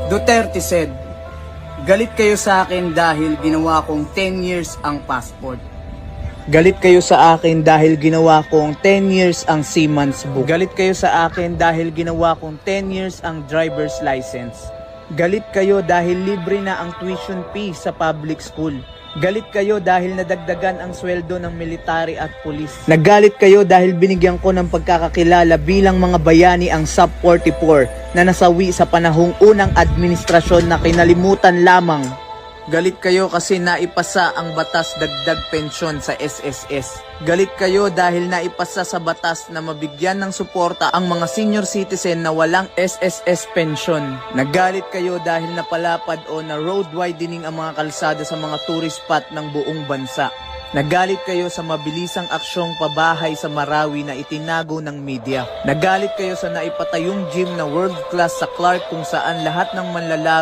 Duterte said, "Galit kayo sa akin dahil ginawa kong 10 years ang passport. Galit kayo sa akin dahil ginawa kong 10 years ang seaman's book. Galit kayo sa akin dahil ginawa kong 10 years ang driver's license. Galit kayo dahil libre na ang tuition fee sa public school. Galit kayo dahil nadagdagan ang sweldo ng military at pulis. Nagalit kayo dahil binigyan ko ng pagkakakilala bilang mga bayani ang Sub 44 na nasawi sa panahong unang administrasyon na kinalimutan lamang. Galit kayo kasi naipasa ang batas dagdag pensyon sa SSS. Galit kayo dahil naipasa sa batas na mabigyan ng suporta ang mga senior citizen na walang SSS pension. Nagalit kayo dahil napalapad o na road widening ang mga kalsada sa mga tourist spot ng buong bansa. Nagalit kayo sa mabilisang aksyong pabahay sa Marawi na itinago ng media. Nagalit kayo sa naipatayong gym na world class sa Clark kung saan lahat ng manlalaro